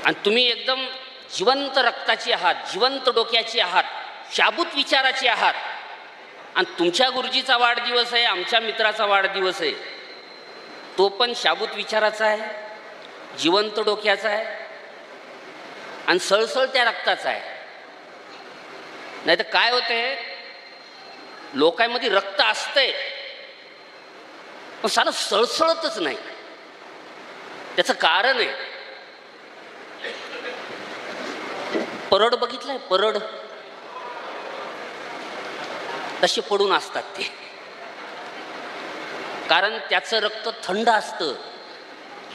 आणि तुम्ही एकदम जिवंत रक्ताची आहात, जिवंत डोक्याची आहात, शाबूत विचाराची आहात. आणि तुमच्या गुरुजीचा वाढदिवस आहे, आमच्या मित्राचा वाढदिवस आहे, तो पण शाबूत विचाराचा आहे, जिवंत डोक्याचा आहे आणि सळसळत्या रक्ताचा आहे. नाही तर काय होते, लोकांमध्ये रक्त असतंय पण सारं सळसळतच नाही. त्याचं कारण आहे, परड बघितलंय, परड तसे पडून असतात ते, कारण त्याचं रक्त थंड असतं,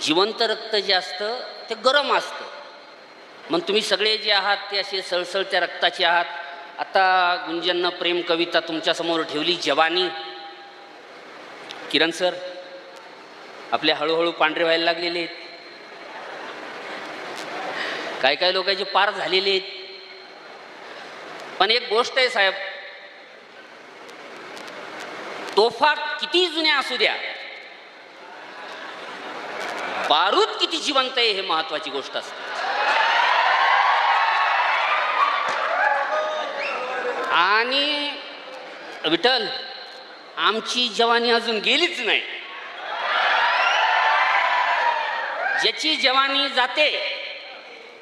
जिवंत रक्त जे असतं ते गरम असतं. मग तुम्ही सगळे जे आहात ते असे सळसळत्या रक्ताचे आहात. आता गुंजननं प्रेम कविता तुमच्यासमोर ठेवली, जवानी. किरण सर आपले हळूहळू पांढरे व्हायला लागलेले आहेत, काय काय लोकांचे पार झालेले आहेत. पण एक गोष्ट आहे साहेब, तोफा किती जुन्या असू द्या, बारूद किती जिवंत आहे हे महत्वाची गोष्ट असते. आणि विठ्ठल, आमची जवानी अजून गेलीच नाही. ज्याची जवानी जाते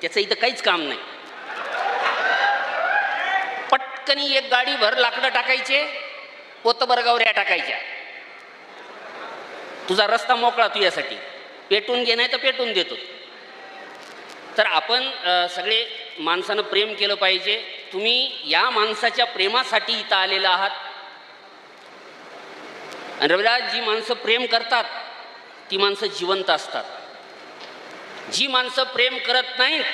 त्याचं इथं काहीच काम नाही. पटकनी एक गाडी भर लाकडं टाकायचे, पोतभर गवऱ्या टाकायच्या, तुझा रस्ता मोकळा तुझ्यासाठी. पेटून घे नाही तर पेटून देतो. तर आपण सगळे माणसानं प्रेम केलं पाहिजे. तुम्ही या माणसाच्या प्रेमासाठी इथं आलेलं आहात. आणि रविराज, जी माणसं प्रेम करतात ती माणसं जिवंत असतात. जी माणसं प्रेम करत नाहीत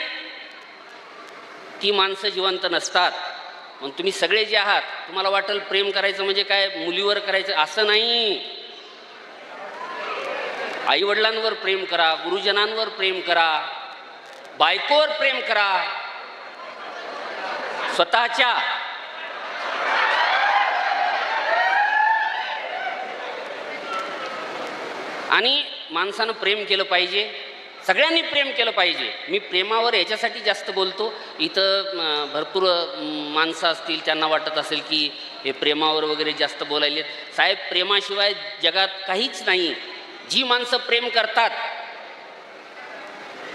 ती माणसं जिवंत नसतात. मग तुम्ही सगळे जे आहात, तुम्हाला वाटेल प्रेम करायचं म्हणजे काय मुलीवर करायचं, असं नाही. आईवडिलांवर प्रेम करा, गुरुजनांवर प्रेम करा, बायकोवर प्रेम करा, स्वतःच्या आणि माणसानं प्रेम केलं पाहिजे. सगळ्यांनी प्रेम केलं पाहिजे. मी प्रेमावर याच्यासाठी जास्त बोलतो, इथं भरपूर माणसं असतील त्यांना वाटत असेल की हे प्रेमावर वगैरे जास्त बोलायले. साहेब, प्रेमाशिवाय जगात काहीच नाही. जी माणसं प्रेम करतात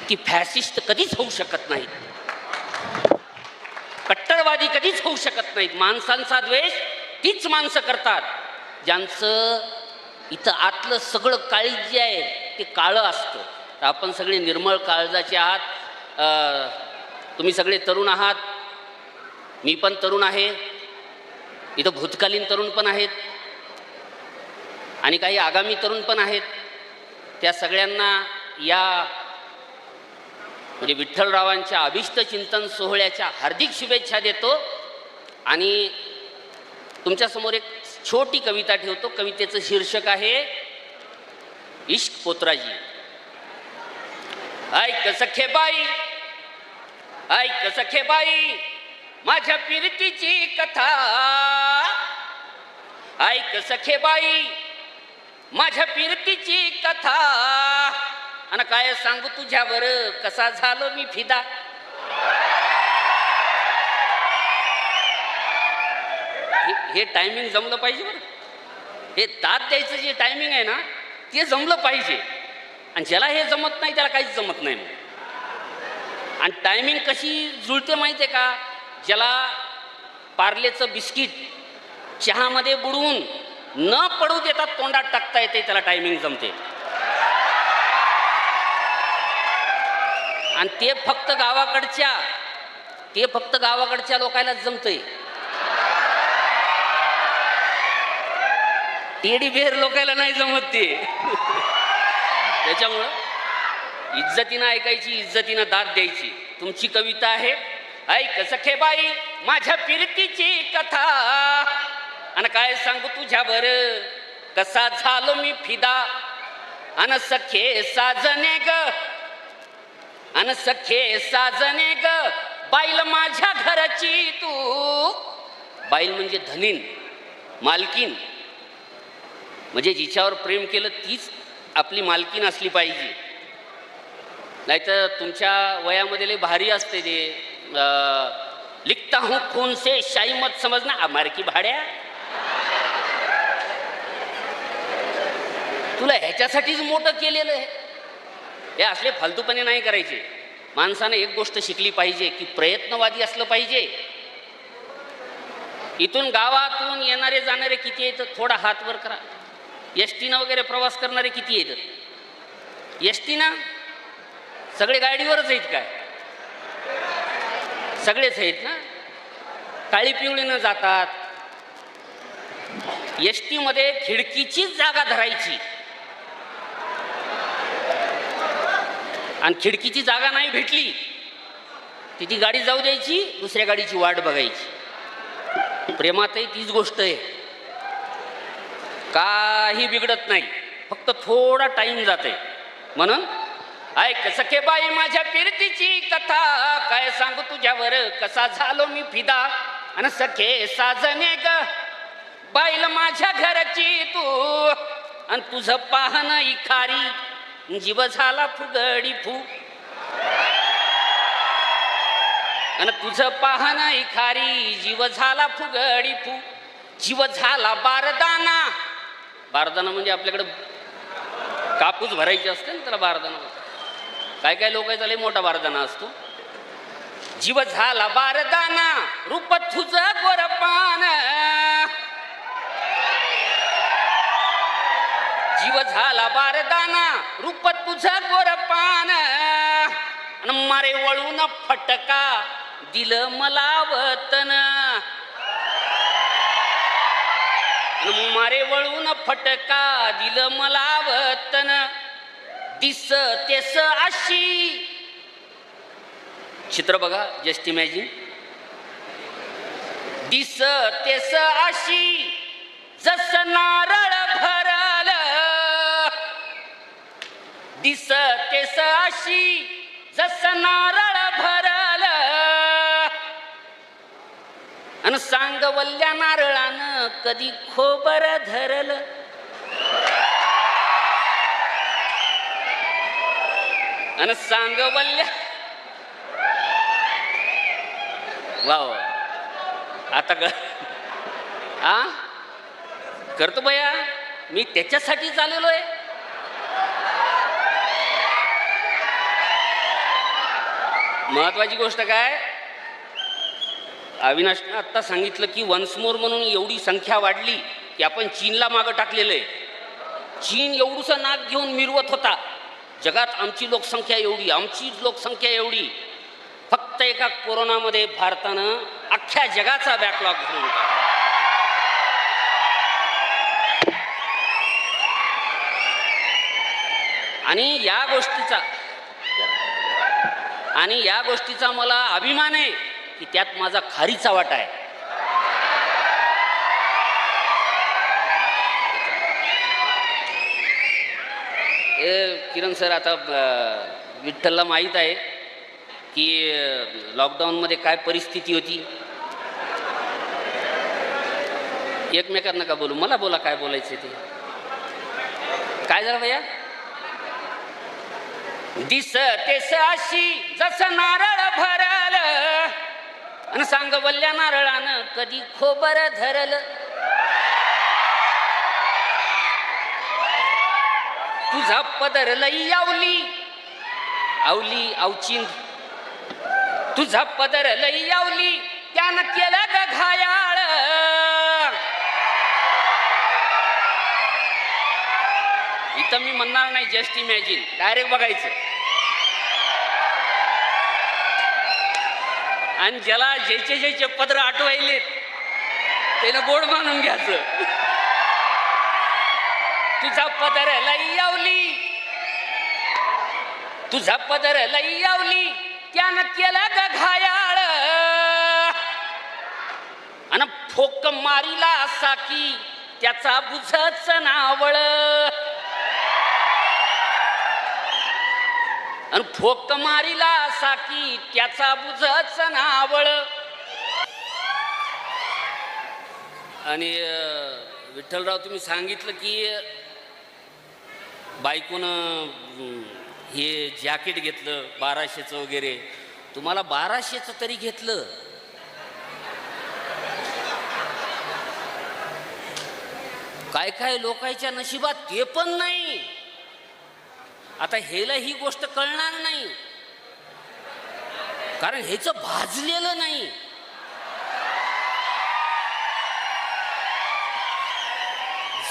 ती फॅसिस्ट कधीच होऊ शकत नाहीत, कट्टरवादी कधीच होऊ शकत नाहीत. माणसांचा द्वेष तीच माणसं करतात ज्यांचं इथं आतलं सगळं काळीज जे आहे ते काळं असतं. तर आपण सगळे निर्मळ काळजाचे आहात. तुम्ही सगळे तरुण आहात, मी पण तरुण आहे, इथं भूतकालीन तरुण पण आहेत आणि काही आगामी तरुण पण आहेत. त्या सगळ्यांना या म्हणजे विठ्ठलरावांच्या अभिष्ट चिंतन सोहळ्याच्या हार्दिक शुभेच्छा देतो. आणि तुमच्यासमोर एक छोटी कविता ठेवतो. कवितेचं शीर्षक आहे इश्क पोतराजी. ऐक सखे बाई, ऐक सखे बाई, माझ्या पिरतीची कथा. ऐक सखे बाई, माझ्या पिरतीची कथा. आणि काय सांगू तुझ्यावर कसा झालो मी फिदा. हे टायमिंग जमलं पाहिजे बरं. हे दाद द्यायचं जे टायमिंग आहे ना ते जमलं पाहिजे. आणि ज्याला हे जमत नाही त्याला काहीच जमत नाही. आणि टायमिंग कशी जुळते माहिती आहे का? ज्याला पार्लेचं बिस्किट चहामध्ये बुडवून न पडू देता तोंडात टाकता येते त्याला टायमिंग जमते. आणि ते फक्त गावाकडच्या लोकांना जमतंय. टेडी बेर लोकांना नाही जमत ते. त्याच्यामुळं इज्जतीनं ऐकायची, इज्जतीनं दाद द्यायची. तुमची कविता आहे, ऐक सखे बाई माझ्या फिरतीची कथा. आणि काय सांगू तुझ्यावर कसा झालो मी फिदा. अन सखे साजने ग, अन सखे साजने ग, बाईल माझ्या घराची तू. बाईल म्हणजे धनीन, मालकीन. म्हणजे जिच्यावर प्रेम केलं तीच आपली मालकीन असली पाहिजे. नाहीतर तुमच्या वयामध्ये लय भारी असते ते लिखता हूं खून से शाई मत समजना अमार की भाड्या. तुला ह्याच्यासाठीच मोठं केलेलं आहे. हे असले फालतूपणे नाही करायचे. माणसाने एक गोष्ट शिकली पाहिजे की प्रयत्नवादी असलं पाहिजे. इथून गावातून येणारे जाणारे किती येतात थोडा हात वर करा. एस टीनं वगैरे प्रवास करणारे किती येतात? एस टीनं सगळे गाडीवरच आहेत काय? सगळेच आहेत ना. काळी पिवळीनं जातात. एस टीमध्ये खिडकीचीच जागा धरायची आणि खिडकीची जागा नाही भेटली ती गाडी जाऊ द्यायची, दुसऱ्या गाडीची वाट बघायची. प्रेमातही तीच गोष्ट आहे. काही बिघडत नाही, फक्त थोडा टाइम जाते. म्हणून ऐक सखे बाई माझ्या फिरतीची कथा, काय सांगू तुझ्यावर कसा झालो मी फिदा. आणि सखे साजने ग बाईल माझ्या घरची तू, आणि तुझं पाहणं इखारी जीव झाला फुगडी फू. आणि तुझं पाहणं इखारी जीव झाला फुगडी फू. जीव झाला बारदाना. बारदाना म्हणजे आपल्याकडे कापूस भरायचे असते ना, त्याला बारदाना. काय काय लोकांचा लय मोठा बारदाना असतो. जीव झाला बारदाना रूप तुझं गोरपान. जीव झाला बारदाना रूप तुझं गोरपान. आणि मारे वळून फटका दिलं मला वतन. मारे वळून फटका दिलं मला वतन. दिस तेस अशी. चित्र बघा, जस्ट इमॅजिन. दिस तेस अशी जस नारळ भरल. दिस तेस अशी जस नारळ भरल. आणि सांगवल्या नारळानं कधी खोबर धरल. आणि सांगवल्या वा आता करतो बया, मी त्याच्यासाठी चाललेलो आहे. महत्वाची गोष्ट काय, अविनाशने आत्ता सांगितलं की वन्स मोर म्हणून एवढी संख्या वाढली की आपण चीनला मागं टाकलेलं आहे. चीन एवढूसं नाक घेऊन मिरवत होता, जगात आमची लोकसंख्या एवढी, आमची लोकसंख्या एवढी. फक्त एका कोरोनामध्ये भारतानं अख्ख्या जगाचा बॅकलॉग घेऊन होता. आणि या गोष्टीचा मला अभिमान आहे की त्यात माझा खारीचा वाटा आहे. किरण सर, आता विठ्ठलला माहीत आहे की लॉकडाऊनमध्ये काय परिस्थिती होती. एकमेकांना का बोलू, मला बोला काय बोलायचं ते. काय झालं भैया? दिस तेस अशी जस नारळ भरल. आणि सांगवल्या नारळानं कधी खोबर धरल. तुझा पदर लई आवली आवली आवचिंद. तुझा पदर लई आवली त्यानं केलं ग घायाळ. इथं मी म्हणणार नाही, जस्ट इमॅजिन, डायरेक्ट बघायचं. आणि ज्याला ज्याचे पदर आठवायलेत त्यानं गोड मानून घ्यायचं. तुझा पदर लई आवली, तुझा पदर लई आवली त्यानं केलं ग घायाळ. आणि फोक मारिला असा की त्याचा बुझच नावळ. आणि फोक मारिला असा की त्याचा बुझच नावळ. आणि विठ्ठलराव, तुम्ही सांगितलं की बायकोनं हे जॅकेट घेतलं 1200चं वगैरे, तुम्हाला 1200चं तरी घेतलं. काय काय लोकांच्या नशिबात ते पण नाही. आता हेला ही गोष्ट कळणार नाही, कारण ह्याचं भाजलेलं नाही.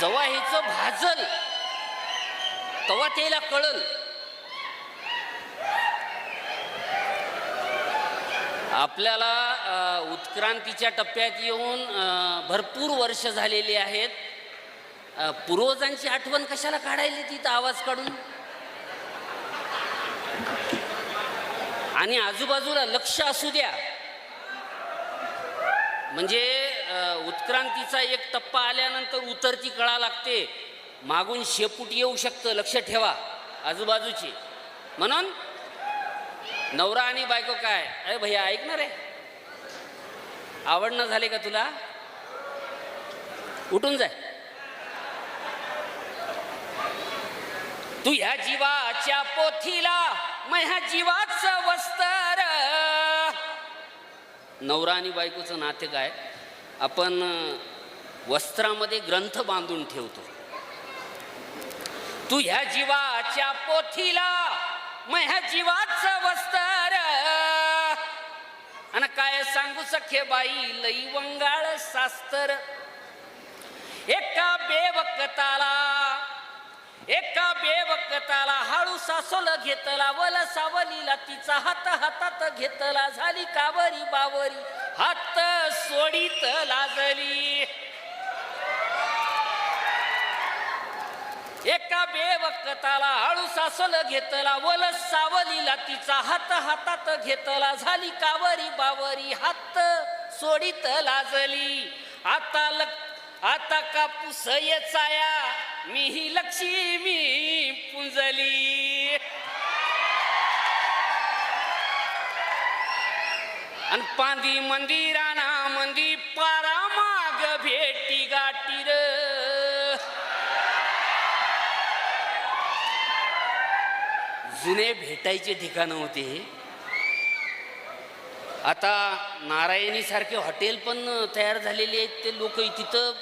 जेव्हा ह्याचं भाजल तेव्हा त्याला कळल. आपल्याला उत्क्रांतीच्या टप्प्यात येऊन भरपूर वर्ष झालेली आहेत. पूर्वजांची आठवण कशाला काढायली तिथं आवाज काढून? आणि आजूबाजूला लक्ष असू द्या. म्हणजे उत्क्रांतीचा एक टप्पा आल्यानंतर उतरती कळा लागते, मागून शेपूट येऊ शकतं, लक्ष ठेवा आजूबाजूची. म्हणून नवरा आणि बायको काय, अरे भैया ऐकणार आहे, आवडणं झाले का तुला, उठून जाय. तू ह्या जीवाच्या पोथीला मै ह्या जीवाचं वस्तर. नवरा आणि बायकोचं नाते काय, आपण वस्त्रामध्ये ग्रंथ बांधून ठेवतो. तू ह्या जीवाच्या पोथीला मै ह्या जीवाचं वस्तर. आणि काय सांगू सखे बाई लई वंगाळ शास्त्र. एका बेवकताला हळू सासोल घेतला, वल सावलीला तिचा हात हातात घेतला, झाली कावरी बावरी हात सोडीत लाजली. एका बेवकताला हळू सासोल घेतला, वल सावलीला तिचा हात हातात घेतला, झाली कावरी बावरी हात सोडीत लाजली. आता कापूस येचाया मीही लक्ष्मी पुंजली. अन पांदी मंदिराना मंदी पारा माग भेटी गाठी र. जुने भेटायचे ठिकाणं होते. आता नारायणी सारखे हॉटेल पण तयार झालेले आहेत. ते लोक तिथं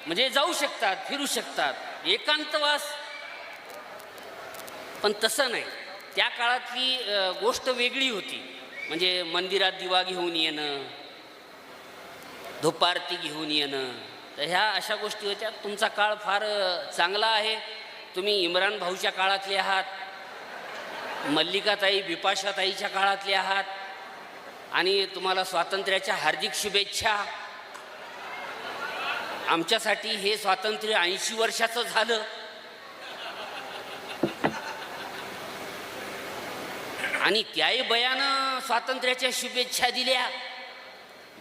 म्हणजे जाऊ शकतात, फिरू शकतात, एकांतवास. पण तसं नाही, त्या काळातली गोष्ट वेगळी होती. म्हणजे मंदिरात दिवा घेऊन येणं, धूपारती घेऊन येणं, तर ह्या अशा गोष्टी होत्या. तुमचा काळ फार चांगला आहे. तुम्ही इम्रान भाऊच्या काळातले आहात, मल्लिकाताई बिपाशाताईच्या काळातले आहात, आणि तुम्हाला स्वातंत्र्याच्या हार्दिक शुभेच्छा. आमच्यासाठी हे स्वातंत्र्य 80 वर्षाचं झालं. आणि त्याही बयानं स्वातंत्र्याच्या शुभेच्छा दिल्या,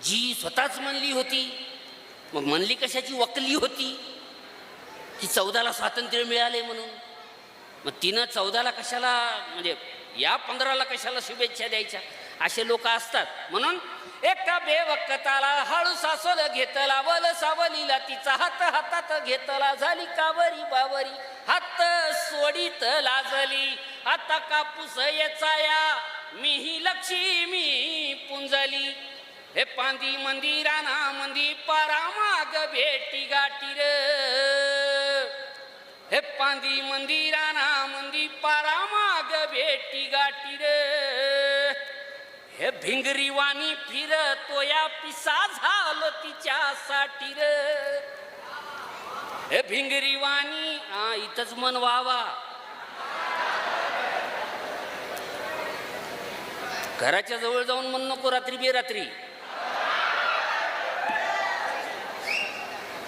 जी स्वतःच म्हणली होती. मग म्हणली कशाची, वकली होती की 14ला स्वातंत्र्य मिळाले म्हणून. मग तिनं 14ला कशाला, म्हणजे या 15ला कशाला शुभेच्छा द्यायच्या, असे लोक असतात. म्हणून एका बेवकताला हळू सासोल घेतला, वल सावलीला तिचा हात हातात घेतला, झाली कावरी बावरी हात सोडीत लाजली. आता कापूस येचाया मीही लक्ष्मी पुंजली. हे पांदी मंदिराना मंदी पारा माग भेटी गाठी र. हे पांदी मंदिराना मंदी पारा माग भेटी गाठी र. हे भिंगरीवाणी फिरतो या पिसा झालो तिच्यासाठी र. हे भिंगरीवाणी, इथंच मन व्हावा. घराच्या जवळ जाऊन म्हण नको रात्री बेरात्री.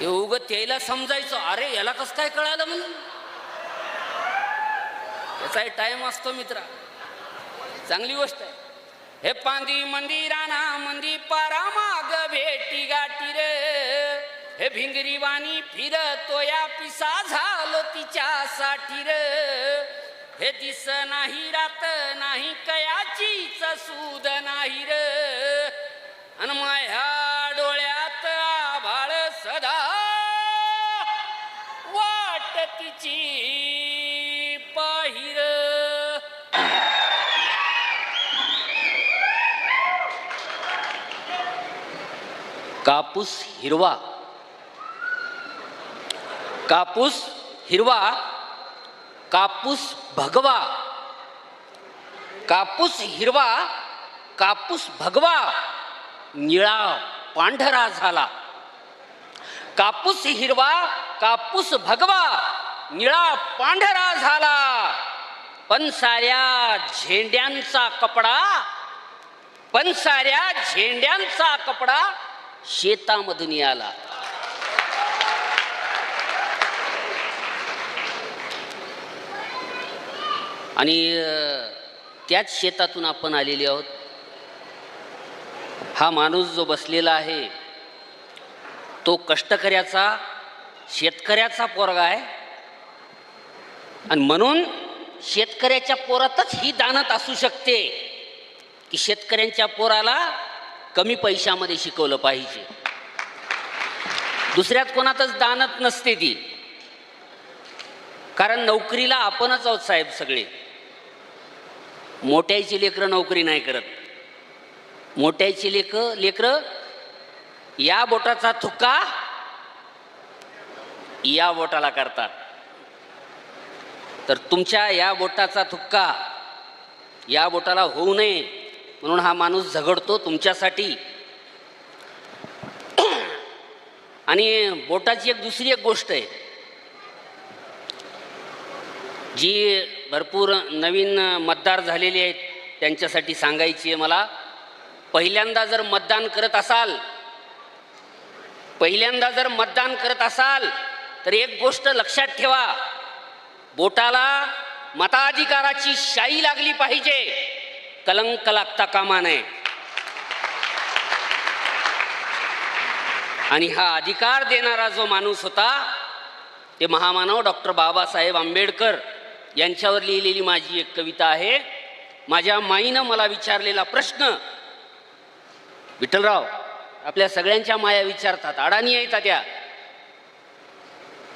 हे उगत त्याला समजायचं, अरे याला कसं काय कळालं म्हणून. याचा टाइम असतो मित्रा, चांगली गोष्ट आहे. हे पांदी मंदिराना मंदी पारा माग भेटी गाठी रे. हे भिंगरीवाणी फिरतो या पिसा झालो तिच्यासाठी रे. हे दिस नाही रात नाही कयाचीच सूद नाही रे. अन माया डोळ्यात आभाळ सदा वाट तिची पाहिर. कापूस हिरवा, कापूस हिरवा, कापूस भगवा, कापूस हिरवा, कापूस भगवा, निळा पांढरा झाला. कापूस हिरवा, कापूस भगवा, निळा पांढरा झाला. पण साऱ्या झेंड्यांचा कपडा, पण साऱ्या झेंड्यांचा कपडा शेतामधून आला. आणि त्याच शेतातून आपण आलेले आहोत. हा माणूस जो बसलेला आहे तो कष्टकऱ्याचा, शेतकऱ्याचा पोरगा आहे. आणि म्हणून शेतकऱ्याच्या पोरातच ही दानत असू शकते की शेतकऱ्यांच्या पोराला कमी पैशामध्ये शिकवलं पाहिजे. दुसऱ्यात कोणातच दानत नसते ती. कारण नोकरीला आपणच आहोत साहेब सगळे. मोठ्याची लेकरं नोकरी नाही करत. मोठ्याची लेकरं या बोटाचा थुक्का या बोटाला करतात. तर तुमच्या या बोटाचा थुक्का या बोटाला होऊ नये म्हणून हा माणूस झगडतो तुमच्यासाठी. आणि बोटाची दुसरी एक गोष्ट आहे जी भरपूर नवीन मतदार झालेले आहेत त्यांच्यासाठी सांगायची आहे मला. पहिल्यांदा जर मतदान करत असाल तर एक गोष्ट लक्षात ठेवा, बोटाला मताधिकाराची शाई लागली पाहिजे, कलंक लागता कामा नये. आणि हा अधिकार देणारा जो माणूस होता ते महामानव डॉक्टर बाबासाहेब आंबेडकर यांच्यावर लिहिलेली माझी एक कविता आहे. माझ्या माईनं मला विचारलेला प्रश्न. विठ्ठलराव आपल्या सगळ्यांच्या माया विचारतात, अडाणी आहेत त्या.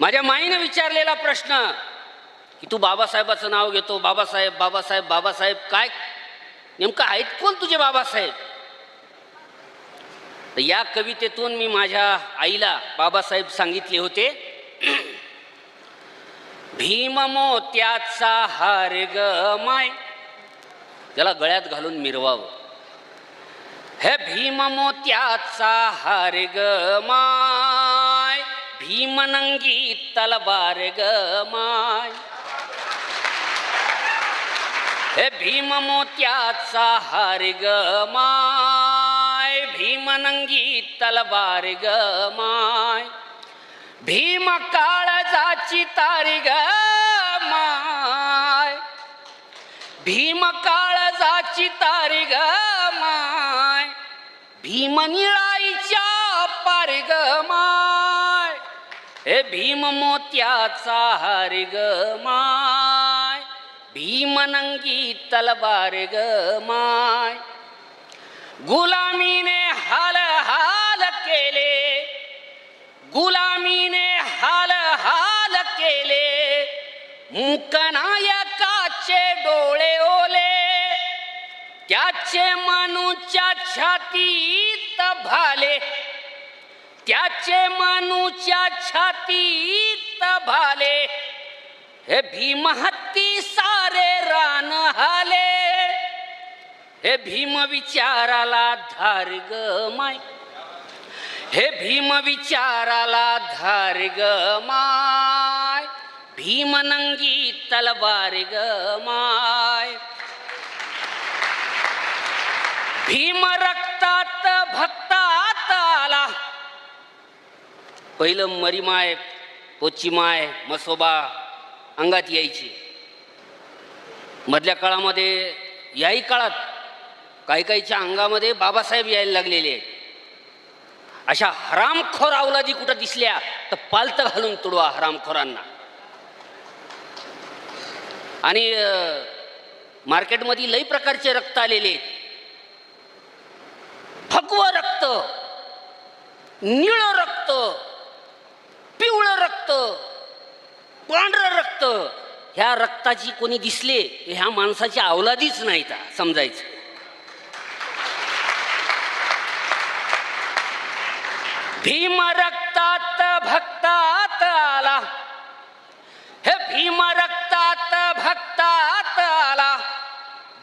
माझ्या माईनं विचारलेला प्रश्न की तू बाबासाहेबाचं नाव घेतो, बाबासाहेब बाबासाहेब बाबासाहेब, काय नेमकं आहेत कोण तुझे बाबासाहेब? तर या कवितेतून मी माझ्या आईला बाबासाहेब सांगितले होते. भीम मोत्याचा हार ग माय, त्याला गळ्यात घालून मिरवावं. हे भीम मोत्याचा हार ग माय, भीम नंगी तलवार ग माय. हे भीम मोत्याचा हार ग माय, भीम नंगी तलवार ग माय. भीम काळजाची तारी ग माय, भीम काळजाची तारी ग माय. भीम निळाईच्या पार ग माय. हे भीम मोत्याचा हार ग माय, भीम नंगी तलवार ग माय. गुलामीने हाल हाल केले, गुलामीने हाल हाल केले. मूकनायकाचे डोळे ओले, त्याचे मनूच्या छातीत भाले, त्याचे मनूच्या छातीत भाले. हे भीम हत्ती सारे रान हाले. हे भीम विचाराला धार ग माय, हे भीम विचाराला धार ग माय. भीम नंगी तलवार ग माय. भीम रक्तात भक्तात आला. पहिलं मरीमाय, पोचीमाय, मसोबा अंगात यायची. मधल्या काळामध्ये, याही काळात काही काहीच्या अंगामध्ये बाबासाहेब यायला लागलेले आहेत. अशा हरामखोर अवलादी कुठं दिसल्या तर पालतं घालून तुडवा हरामखोरांना. आणि मार्केटमध्ये लई प्रकारचे रक्त आलेले, भगवं रक्त, निळं रक्त, पिवळं रक्त, पांढरं रक्त. ह्या रक्ताची कोणी दिसले ह्या माणसाची अवलादीच नाही समजायचं. भीम रक्तात भक्तात आला, हे भीम रक्तात भक्तात आला,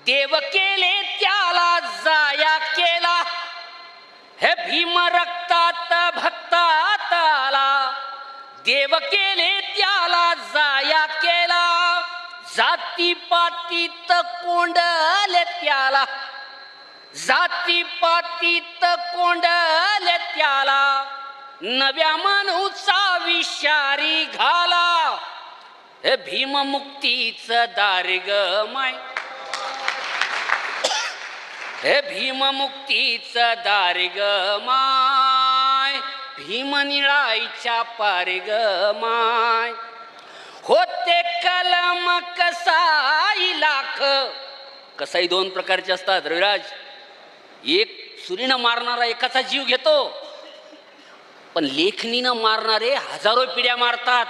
देव केले त्याला जाया केला. हे भीम रक्तात भक्तात आला, देव केले त्याला जाया केला. जाती पातीत कोंडले त्याला, जाती पातीत कोंडले त्याला, नव्या मनूचा विषारी घाला. हे भीम मुक्तीच दार ग माय, हे भीम मुक्तीच दार ग माय, भीम निळाईच्या पार ग माय. होते कलम कसाई लाख, कसाई दोन प्रकारचे असतात रविराज. एक सुरीनं मारणारा एकाचा जीव घेतो, पण लेखणीनं मारणारे हजारो पिढ्या मारतात.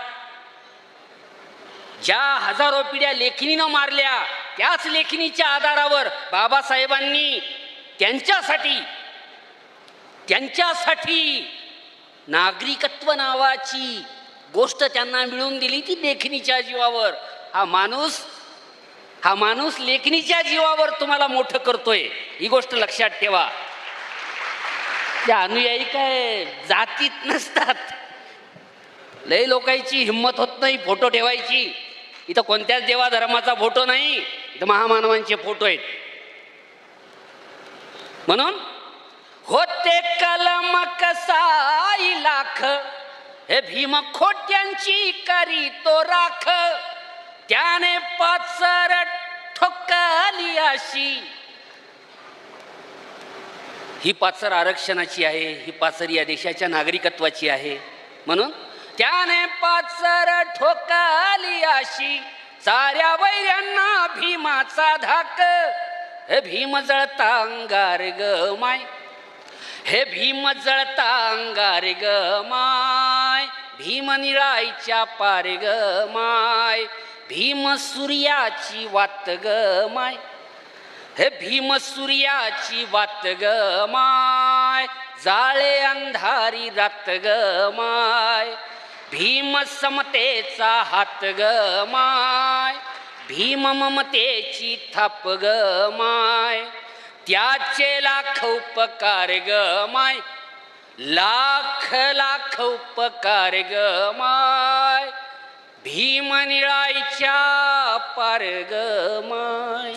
ज्या हजारो पिढ्या लेखणीनं मारल्या त्याच लेखणीच्या आधारावर बाबासाहेबांनी त्यांच्यासाठी नागरिकत्व नावाची गोष्ट त्यांना मिळवून दिली, ती लेखणीच्या जीवावर. हा माणूस लेखणीच्या जीवावर तुम्हाला मोठं करतोय, ही गोष्ट लक्षात ठेवा. त्या अनुयायी काय जातीत नसतात. लय लोकांची हिंमत होत नाही फोटो ठेवायची. इथं कोणत्याच देवा धर्माचा फोटो नाही, इथं महामानवांचे फोटो आहेत. म्हणून होते कलम कसाई लाख, हे भीम खोट्यांची करी तो राख. त्याने पाचर ठोकली अशी, ही पाचर आरक्षणाची आहे, ही पाचर या देशाच्या नागरिकत्वाची आहे. म्हणून त्याने पाचर ठोकली अशी, साऱ्या वैऱ्यांना भीमाचा धाक. हे भीम जळता अंगार ग माय, हे भीम जळता अंगार ग माय, भीम निळाईच्या पार ग माय, भीम सूर्याची वात ग माय, हे भीम सूर्याची वात ग माय, जाळे अंधारी रात ग माय, भीम समतेचा हात ग माय, भीम ममतेची थाप ग माय. त्याचे लाख उपकार ग माय, लाख लाख उपकार ग माय, भीम निळाईच्या पार ग माय.